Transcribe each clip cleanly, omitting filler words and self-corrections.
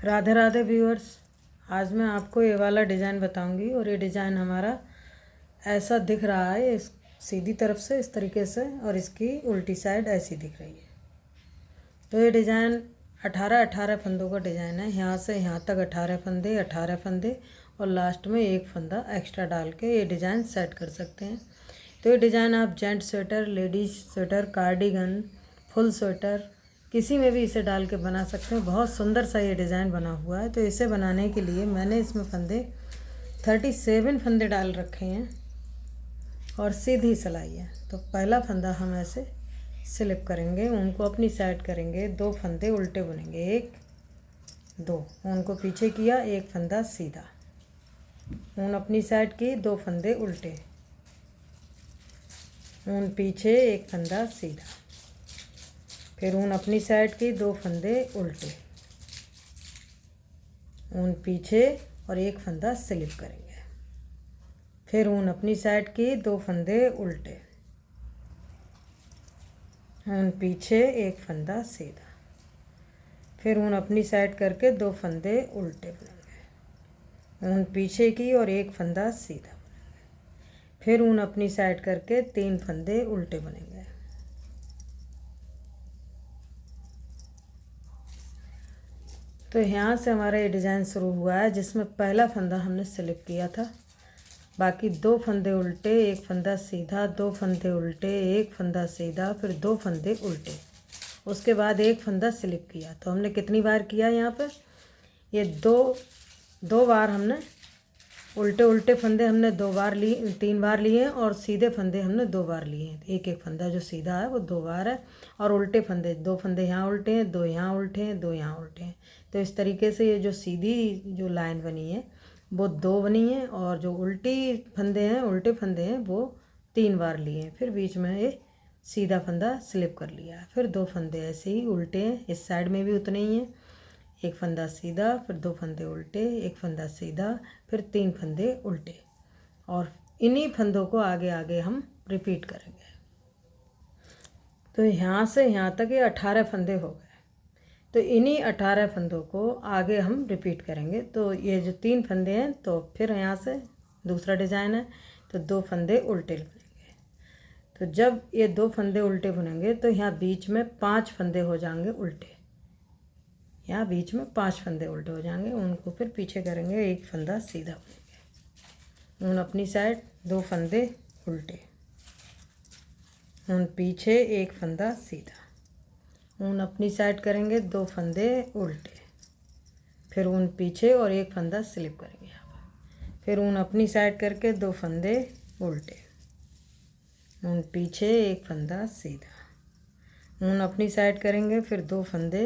Radhe Radhe viewers. आज मैं आपको ये वाला डिज़ाइन बताऊंगी और ये डिज़ाइन हमारा ऐसा दिख रहा है, इस सीधी तरफ से इस तरीके से, और इसकी उल्टी साइड ऐसी दिख रही है। तो ये डिज़ाइन 18 फंदों का डिज़ाइन है। यहाँ से यहाँ तक 18 फंदे और लास्ट में एक फंदा एक्स्ट्रा डाल के ये डिज़ाइन सेट कर सकते हैं। तो ये डिज़ाइन आप gent sweater, ladies sweater, cardigan, full sweater किसी में भी इसे डाल के बना सकते हैं। बहुत सुंदर सा ये डिज़ाइन बना हुआ है। तो इसे बनाने के लिए मैंने इसमें फंदे 37 फंदे डाल रखे हैं और सीधी सिलाई है। तो पहला फंदा हम ऐसे स्लिप करेंगे, उनको अपनी साइड करेंगे, 2 फंदे उल्टे बुनेंगे, 1 2, उनको पीछे किया, एक फंदा सीधा, ऊन अपनी साइड की, 2 फंदे उल्टे, ऊन पीछे, एक फंदा सीधा, फिर ऊन अपनी साइड की, 2 फंदे उल्टे, ऊन पीछे और एक फंदा स्लिप करेंगे, फिर ऊन अपनी साइड की, 2 फंदे उल्टे, ऊन पीछे, एक फंदा सीधा, फिर ऊन अपनी साइड करके 2 फंदे उल्टे बुनेंगे, ऊन पीछे की और एक फंदा सीधा बुनेंगे, फिर ऊन अपनी साइड करके 3 फंदे उल्टे बुनेंगे। तो यहाँ से हमारा ये डिज़ाइन शुरू हुआ है, जिसमें पहला फंदा हमने स्लिप किया था, बाकी 2 फंदे उल्टे, एक फंदा सीधा, 2 फंदे उल्टे, एक फंदा सीधा, फिर 2 फंदे उल्टे, उसके बाद एक फंदा स्लिप किया। तो हमने कितनी बार किया यहाँ पर? ये दो बार हमने उल्टे उल्टे फंदे हमने 2 बार लिए, 3 बार लिए, और सीधे फंदे हमने 2 बार लिए हैं। एक एक फंदा जो सीधा है वो 2 बार है, और उल्टे फंदे 2 फंदे यहाँ उल्टे हैं, 2 यहाँ उल्टे हैं, 2 यहाँ उल्टे हैं। तो इस तरीके से ये जो सीधी जो लाइन बनी है वो 2 बनी है, और जो उल्टे फंदे हैं वो 3 बार लिए हैं। फिर बीच में ये सीधा फंदा स्लिप कर लिया, फिर 2 फंदे ऐसे ही उल्टे हैं, इस साइड में भी उतने ही हैं, एक फंदा सीधा, फिर 2 फंदे उल्टे, एक फंदा सीधा, फिर 3 फंदे उल्टे, और इन्हीं फंदों को आगे आगे हम रिपीट करेंगे। तो यहाँ से यहाँ तक ये 18 फंदे हो गए। तो इन्हीं 18 फंदों को आगे हम रिपीट करेंगे। तो ये जो 3 फंदे हैं, तो फिर यहाँ से दूसरा डिज़ाइन है, तो 2 फंदे उल्टे बुनेंगे। तो जब ये 2 फंदे उल्टे बुनेंगे तो यहाँ बीच में 5 फंदे हो जाएंगे उल्टे, यहाँ बीच में 5 फंदे उल्टे हो जाएंगे, उनको फिर पीछे करेंगे, एक फंदा सीधा बुनेंगे, ऊन अपनी साइड, 2 फंदे उल्टे, ऊन पीछे, एक फंदा सीधा, ऊन अपनी साइड करेंगे, 2 फंदे उल्टे, फिर ऊन पीछे और एक फंदा स्लिप करेंगे यहाँ पर, फिर ऊन अपनी साइड करके 2 फंदे उल्टे, ऊन पीछे, एक फंदा सीधा, ऊन अपनी साइड करेंगे, फिर 2 फंदे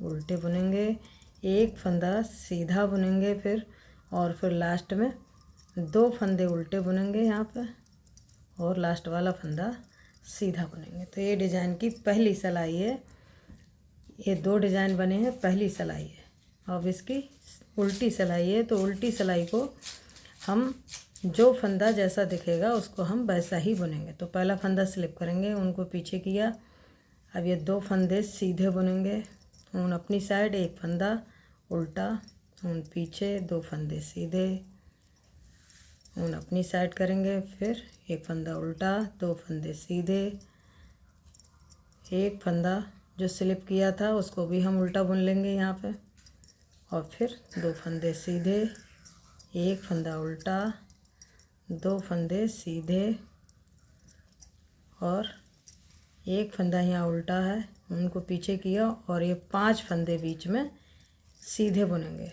उल्टे बुनेंगे, एक फंदा सीधा बुनेंगे, फिर लास्ट में 2 फंदे उल्टे बुनेंगे यहाँ पर, और लास्ट वाला फंदा सीधा बुनेंगे। तो ये डिज़ाइन की पहली सिलाई है। ये 2 डिज़ाइन बने हैं, पहली सिलाई है। अब इसकी उल्टी सिलाई है। तो उल्टी सिलाई को हम जो फंदा जैसा दिखेगा उसको हम वैसा ही बुनेंगे। तो पहला फंदा स्लिप करेंगे, उनको पीछे किया, अब ये 2 फंदे सीधे बुनेंगे, ऊन अपनी साइड, एक फंदा उल्टा, ऊन पीछे, 2 फंदे सीधे, ऊन अपनी साइड करेंगे, फिर एक फंदा उल्टा, 2 फंदे सीधे, एक फंदा जो स्लिप किया था उसको भी हम उल्टा बुन लेंगे यहाँ पे, और फिर 2 फंदे सीधे, एक फंदा उल्टा, 2 फंदे सीधे, और एक फंदा यहाँ उल्टा है, उनको पीछे किया, और ये 5 फंदे बीच में सीधे बुनेंगे।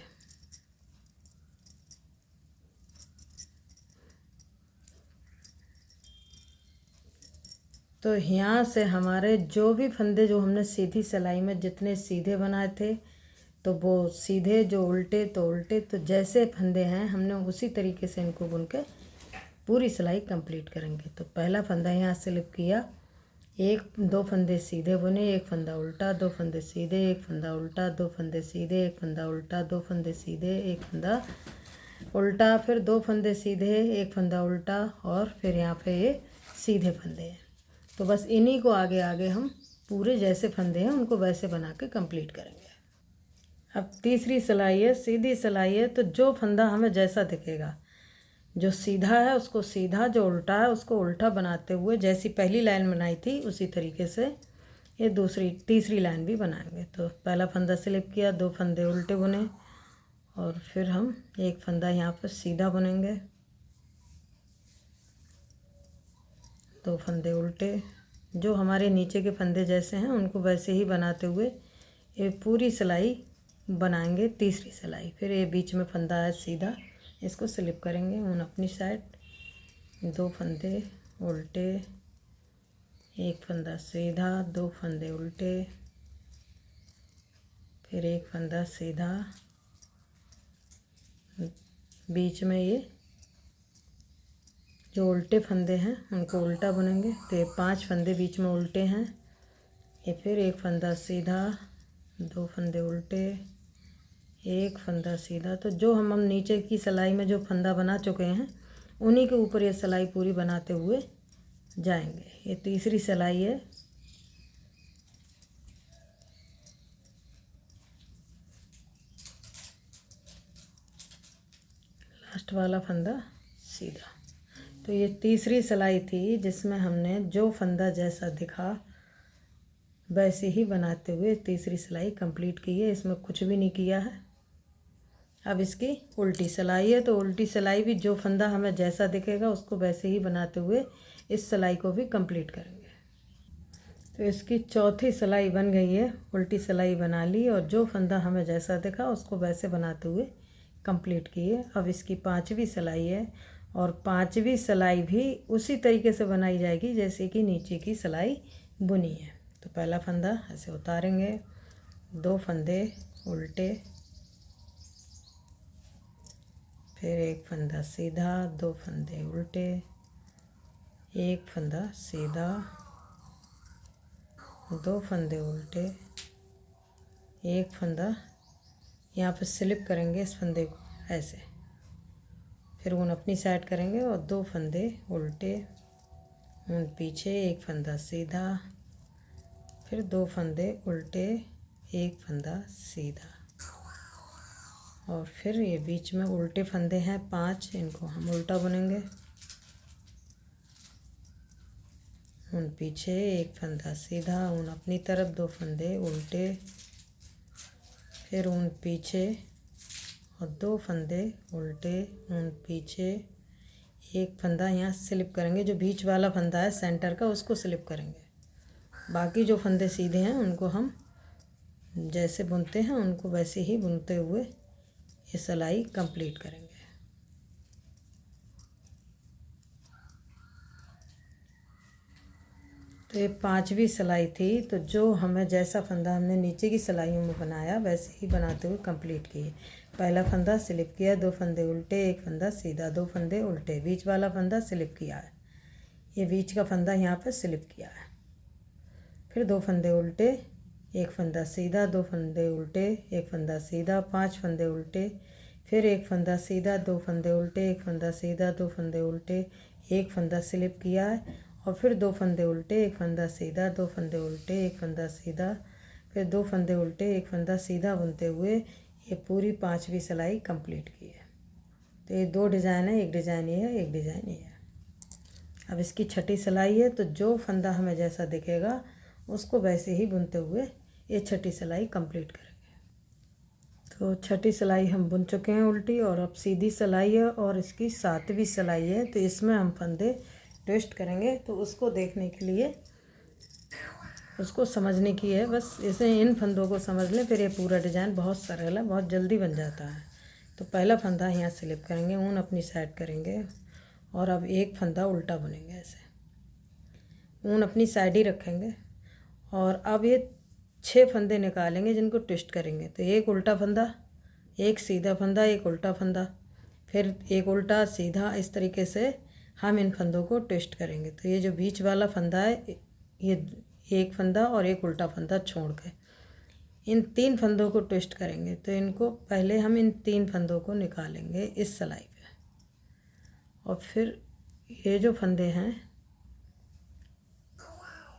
तो यहाँ से हमारे जो भी फंदे जो हमने सीधी सिलाई में जितने सीधे बनाए थे, तो वो सीधे, जो उल्टे तो उल्टे, तो जैसे फंदे हैं हमने उसी तरीके से इनको बुन के पूरी सिलाई कंप्लीट करेंगे। तो पहला फंदा यहाँ स्लिप किया, 2 फंदे सीधे बुने, एक फंदा उल्टा, 2 फंदे सीधे, एक फंदा उल्टा, 2 फंदे सीधे, एक फंदा उल्टा, 2 फंदे सीधे, एक फंदा उल्टा, फिर 2 फंदे सीधे, एक फंदा उल्टा, और फिर यहाँ पे ये सीधे फंदे हैं। तो बस इन्हीं को आगे आगे हम पूरे जैसे फंदे हैं उनको वैसे बना के कंप्लीट करेंगे। अब तीसरी सिलाई है, सीधी सिलाई है। तो जो फंदा हमें जैसा दिखेगा, जो सीधा है उसको सीधा, जो उल्टा है उसको उल्टा बनाते हुए, जैसी पहली लाइन बनाई थी उसी तरीके से ये तीसरी लाइन भी बनाएंगे। तो पहला फंदा स्लिप किया, 2 फंदे उल्टे बुने और फिर हम एक फंदा यहाँ पर सीधा बुनेंगे, 2 फंदे उल्टे। जो हमारे नीचे के फंदे जैसे हैं उनको वैसे ही बनाते हुए ये पूरी सिलाई बनाएंगे, तीसरी सिलाई। फिर ये बीच में फंदा है सीधा, इसको स्लिप करेंगे ऊन अपनी साइड, 2 फंदे उल्टे, एक फंदा सीधा, 2 फंदे उल्टे, फिर एक फंदा सीधा, बीच में ये जो उल्टे फंदे हैं उनको उल्टा बुनेंगे। तो ये 5 फंदे बीच में उल्टे हैं, ये फिर एक फंदा सीधा, 2 फंदे उल्टे, एक फंदा सीधा। तो जो हम नीचे की सिलाई में जो फंदा बना चुके हैं उन्हीं के ऊपर ये सिलाई पूरी बनाते हुए जाएंगे। ये तीसरी सिलाई है। लास्ट वाला फंदा सीधा। तो ये तीसरी सिलाई थी जिसमें हमने जो फंदा जैसा दिखा वैसे ही बनाते हुए तीसरी सिलाई कंप्लीट की है। इसमें कुछ भी नहीं किया है। अब इसकी उल्टी सिलाई है, तो उल्टी सिलाई भी जो फंदा हमें जैसा दिखेगा उसको वैसे ही बनाते हुए इस सिलाई को भी कंप्लीट करेंगे। तो इसकी चौथी सिलाई बन गई है। उल्टी सिलाई बना ली और जो फंदा हमें जैसा दिखा उसको वैसे बनाते हुए कंप्लीट किए। अब इसकी 5वीं सिलाई है और 5वीं सिलाई भी उसी तरीके से बनाई जाएगी जैसे कि नीचे की सिलाई बुनी है। तो पहला फंदा ऐसे उतारेंगे, 2 फंदे उल्टे, फिर एक फंदा सीधा, 2 फंदे उल्टे, एक फंदा सीधा, 2 फंदे उल्टे, एक फंदा यहाँ पर स्लिप करेंगे इस फंदे को ऐसे, फिर ऊन अपनी साइड करेंगे और 2 फंदे उल्टे, ऊन पीछे, एक फंदा सीधा, फिर 2 फंदे उल्टे, एक फंदा सीधा और फिर ये बीच में उल्टे फंदे हैं 5, इनको हम उल्टा बुनेंगे। ऊन पीछे, एक फंदा सीधा, ऊन अपनी तरफ, 2 फंदे उल्टे, फिर ऊन पीछे और 2 फंदे उल्टे, ऊन पीछे, एक फंदा यहाँ स्लिप करेंगे। जो बीच वाला फंदा है सेंटर का उसको स्लिप करेंगे। बाकी जो फंदे सीधे हैं उनको हम जैसे बुनते हैं उनको वैसे ही बुनते हुए ये सिलाई कंप्लीट करेंगे। तो ये 5वीं सिलाई थी। तो जो हमें जैसा फंदा हमने नीचे की सिलाइयों में बनाया वैसे ही बनाते हुए कंप्लीट किए। पहला फंदा स्लिप किया, 2 फंदे उल्टे, एक फंदा सीधा, 2 फंदे उल्टे, बीच वाला फंदा स्लिप किया है, ये बीच का फंदा यहाँ पर स्लिप किया है, फिर 2 फंदे उल्टे, एक फंदा सीधा, 2 फंदे उल्टे, एक फंदा सीधा, 5 फंदे उल्टे, फिर एक फंदा सीधा, 2 फंदे उल्टे, एक फंदा सीधा, 2 फंदे उल्टे, एक फंदा स्लिप किया है और फिर 2 फंदे उल्टे, एक फंदा सीधा, 2 फंदे उल्टे, एक फंदा सीधा, फिर 2 फंदे उल्टे, एक फंदा सीधा बुनते हुए ये पूरी 5वीं सिलाई कंप्लीट की है। तो ये 2 डिज़ाइन है, एक डिज़ाइन ये है, एक डिज़ाइन ये है। अब इसकी 6ठी सिलाई है। तो जो फंदा हमें जैसा दिखेगा उसको वैसे ही बुनते हुए ये 6ठी सिलाई कंप्लीट करेंगे। तो 6ठी सिलाई हम बुन चुके हैं उल्टी, और अब सीधी सिलाई है और इसकी 7वीं सिलाई है। तो इसमें हम फंदे ट्विस्ट करेंगे। तो उसको देखने के लिए, उसको समझने की है बस, इसे इन फंदों को समझ लें फिर ये पूरा डिज़ाइन बहुत सरल है, बहुत जल्दी बन जाता है। तो पहला फंदा यहाँ स्लिप करेंगे, ऊन अपनी साइड करेंगे और अब एक फंदा उल्टा बुनेंगे ऐसे, ऊन अपनी साइड ही रखेंगे और अब ये 6 फंदे निकालेंगे जिनको ट्विस्ट करेंगे। तो एक उल्टा फंदा, एक सीधा फंदा, एक उल्टा फंदा, फिर एक उल्टा सीधा, इस तरीके से हम इन फंदों को ट्विस्ट करेंगे। तो ये जो बीच वाला फंदा है ये एक फंदा और एक उल्टा फंदा छोड़ के इन 3 फंदों को ट्विस्ट करेंगे। तो इनको पहले हम इन 3 फंदों को निकालेंगे इस सिलाई पे और फिर ये जो फंदे हैं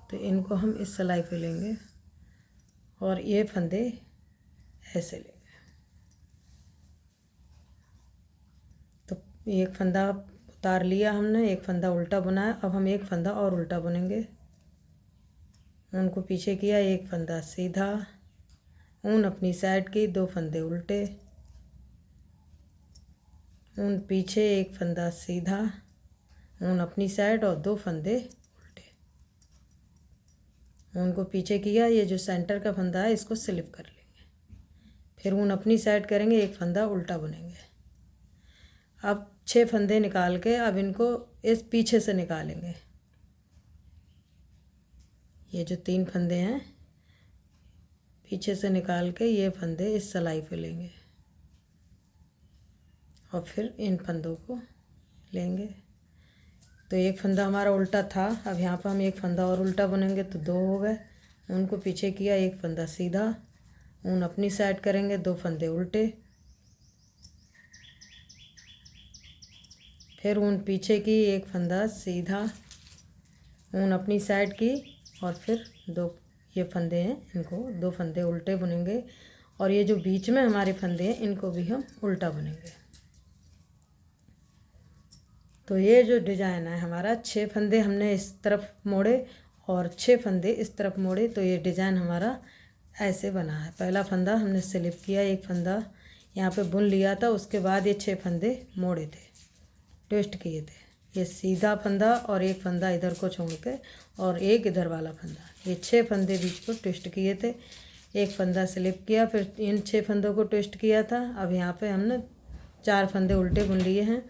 तो इनको हम इस सिलाई पे लेंगे और ये फंदे ऐसे लेंगे। एक फंदा उतार लिया हमने, एक फंदा उल्टा बुनाया। अब हम एक फंदा और उल्टा बुनेंगे। ऊन को पीछे किया, एक फंदा सीधा, ऊन अपनी साइड की, दो फंदे उल्टे, ऊन पीछे, एक फंदा सीधा, ऊन अपनी साइड और दो फंदे उल्टे। ऊन को पीछे किया, ये जो सेंटर का फंदा है इसको स्लिप कर लेंगे। फिर ऊन अपनी साइड करेंगे, एक फंदा उल्टा बुनेंगे। अब 6 फंदे निकाल के अब इनको इस पीछे से निकालेंगे। ये जो 3 फंदे हैं पीछे से निकाल के ये फंदे इस सिलाई पे लेंगे और फिर इन फंदों को लेंगे। तो एक फंदा हमारा उल्टा था, अब यहाँ पर हम एक फंदा और उल्टा बुनेंगे तो 2 हो गए। ऊन को पीछे किया, एक फंदा सीधा, ऊन अपनी साइड करेंगे, 2 फंदे उल्टे, फिर ऊन पीछे की, एक फंदा सीधा, ऊन अपनी साइड की और फिर 2 ये फंदे हैं इनको 2 फंदे उल्टे बुनेंगे। और ये जो बीच में हमारे फंदे हैं इनको भी हम उल्टा बुनेंगे। तो ये जो डिज़ाइन है हमारा 6 फंदे हमने इस तरफ मोड़े और 6 फंदे इस तरफ मोड़े, तो ये डिज़ाइन हमारा ऐसे बना है। पहला फंदा हमने स्लिप किया, एक फंदा यहाँ पे बुन लिया था, उसके बाद ये 6 फंदे मोड़े थे, ट्विस्ट किए थे। ये सीधा फंदा और एक फंदा इधर को छोड़ के और एक इधर वाला फंदा, ये 6 फंदे बीच को ट्विस्ट किए थे। एक फंदा स्लिप किया, फिर इन 6 फंदों को ट्विस्ट किया था। अब यहाँ पे हमने 4 फंदे उल्टे बुन लिए हैं।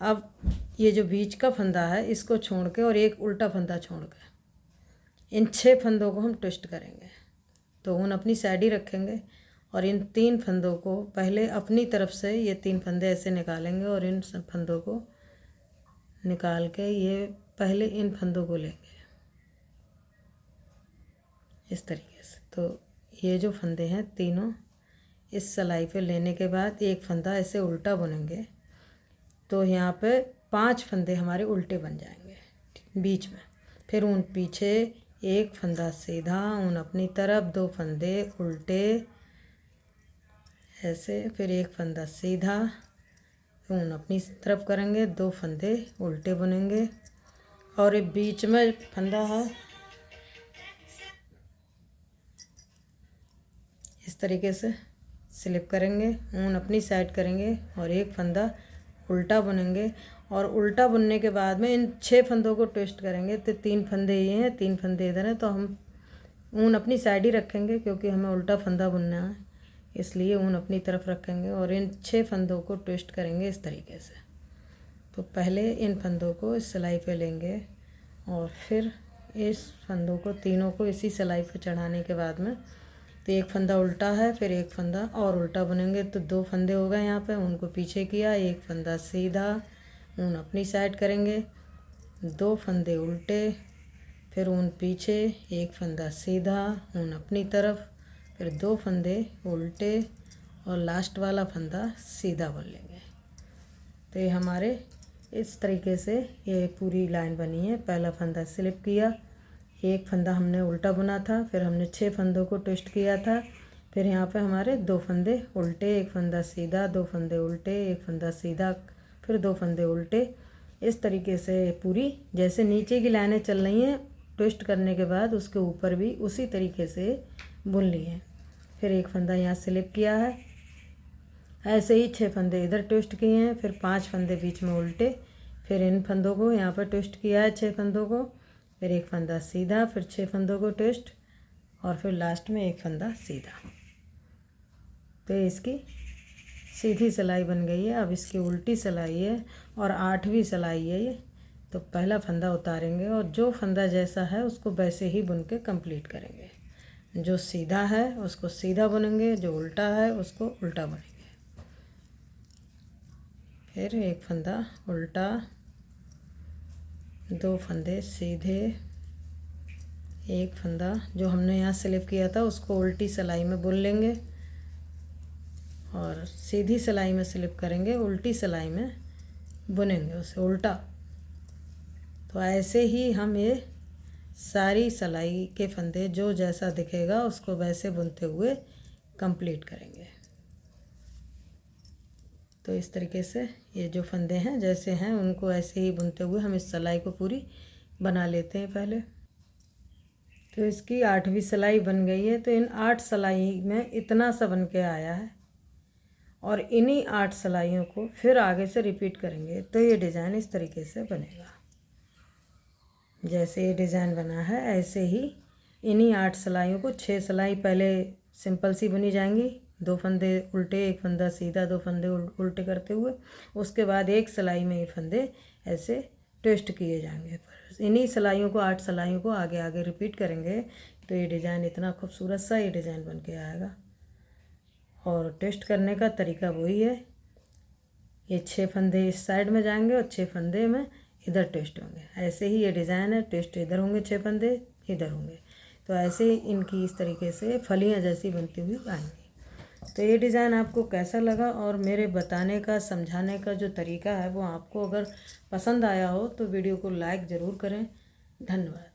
अब ये जो बीच का फंदा है इसको छोड़ के और एक उल्टा फंदा छोड़ के इन 6 फंदों को हम ट्विस्ट करेंगे। तो ऊन अपनी साइड ही रखेंगे और इन 3 फंदों को पहले अपनी तरफ से ये 3 फंदे ऐसे निकालेंगे और इन सब फंदों को निकाल के ये पहले इन फंदों को लेंगे इस तरीके से। तो ये जो फंदे हैं तीनों इस सिलाई पे लेने के बाद एक फंदा ऐसे उल्टा बुनेंगे, तो यहाँ पे 5 फंदे हमारे उल्टे बन जाएंगे बीच में। फिर ऊन पीछे, एक फंदा सीधा, ऊन अपनी तरफ, 2 फंदे उल्टे ऐसे, फिर एक फंदा सीधा, ऊन अपनी तरफ करेंगे, 2 फंदे उल्टे बुनेंगे और ये बीच में फंदा है इस तरीके से स्लिप करेंगे, ऊन अपनी साइड करेंगे और एक फंदा उल्टा बुनेंगे। और उल्टा बुनने के बाद में इन 6 फंदों को ट्विस्ट करेंगे। तो 3 फंदे ये हैं, 3 फंदे इधर हैं, तो हम ऊन अपनी साइड ही रखेंगे क्योंकि हमें उल्टा फंदा बुनना है, इसलिए ऊन अपनी तरफ रखेंगे और इन 6 फंदों को ट्विस्ट करेंगे इस तरीके से। तो पहले इन फंदों को इस सिलाई पे लेंगे और फिर इस फंदों को तीनों को इसी सिलाई पे चढ़ाने के बाद में तो एक फंदा उल्टा है, फिर एक फंदा और उल्टा बुनेंगे। तो 2 फंदे हो गए यहाँ पे, ऊन को पीछे किया, एक फंदा सीधा, ऊन अपनी साइड करेंगे, 2 फंदे उल्टे, फिर ऊन पीछे, एक फंदा सीधा, ऊन अपनी तरफ, फिर 2 फंदे उल्टे और लास्ट वाला फंदा सीधा बुन लेंगे। तो ये हमारे इस तरीके से ये पूरी लाइन बनी है। पहला फंदा स्लिप किया, एक फंदा हमने उल्टा बुना था, फिर हमने 6 फंदों को ट्विस्ट किया था, फिर यहाँ पे हमारे 2 फंदे उल्टे, एक फंदा सीधा, 2 फंदे उल्टे, एक फंदा सीधा, फिर 2 फंदे उल्टे। इस तरीके से पूरी जैसे नीचे की लाइनें चल रही हैं ट्विस्ट करने के बाद उसके ऊपर भी उसी तरीके से बुन लिए हैं। फिर एक फंदा यहाँ स्लिप किया है, ऐसे ही 6 फंदे इधर ट्विस्ट किए हैं, फिर 5 फंदे बीच में उल्टे, फिर इन फंदों को यहाँ पर ट्विस्ट किया है 6 फंदों को, फिर एक फंदा सीधा, फिर 6 फंदों को ट्विस्ट और फिर लास्ट में एक फंदा सीधा। तो इसकी सीधी सिलाई बन गई है। अब इसकी उल्टी सिलाई है और 8वीं सिलाई है ये। तो पहला फंदा उतारेंगे और जो फंदा जैसा है उसको वैसे ही बुन के कंप्लीट करेंगे। जो सीधा है उसको सीधा बुनेंगे, जो उल्टा है उसको उल्टा बुनेंगे। फिर एक फंदा उल्टा, 2 फंदे सीधे, एक फंदा जो हमने यहाँ स्लिप किया था उसको उल्टी सिलाई में बुन लेंगे और सीधी सिलाई में स्लिप करेंगे, उल्टी सिलाई में बुनेंगे उसे उल्टा। तो ऐसे ही हम ये सारी सिलाई के फंदे जो जैसा दिखेगा उसको वैसे बुनते हुए कंप्लीट करेंगे। तो इस तरीके से ये जो फंदे हैं जैसे हैं उनको ऐसे ही बुनते हुए हम इस सिलाई को पूरी बना लेते हैं पहले। तो इसकी 8वीं सिलाई बन गई है। तो इन 8 सिलाई में इतना सा बन के आया है और इन्हीं 8 सिलाइयों को फिर आगे से रिपीट करेंगे तो ये डिज़ाइन इस तरीके से बनेगा। जैसे ये डिज़ाइन बना है ऐसे ही इन्हीं 8 सिलाइयों को 6 सिलाई पहले सिंपल सी बुनी जाएंगी, 2 फंदे उल्टे 1 फंदा सीधा, 2 फंदे उल्टे करते हुए। उसके बाद एक सिलाई में ये फंदे ऐसे ट्विस्ट किए जाएंगे। इन्हीं सिलाइयों को 8 सिलाइयों को आगे आगे रिपीट करेंगे तो ये डिज़ाइन इतना खूबसूरत सा ये डिज़ाइन बन के आएगा। और ट्विस्ट करने का तरीका वही है, ये 6 फंदे इस साइड में जाएंगे और 6 फंदे में इधर ट्विस्ट होंगे। ऐसे ही ये डिज़ाइन है, ट्विस्ट इधर होंगे, 6 फंदे इधर होंगे। तो ऐसे ही इनकी इस तरीके से फलियां जैसी बनती हुई आएंगी। तो ये डिज़ाइन आपको कैसा लगा और मेरे बताने का समझाने का जो तरीका है वो आपको अगर पसंद आया हो तो वीडियो को लाइक ज़रूर करें। धन्यवाद।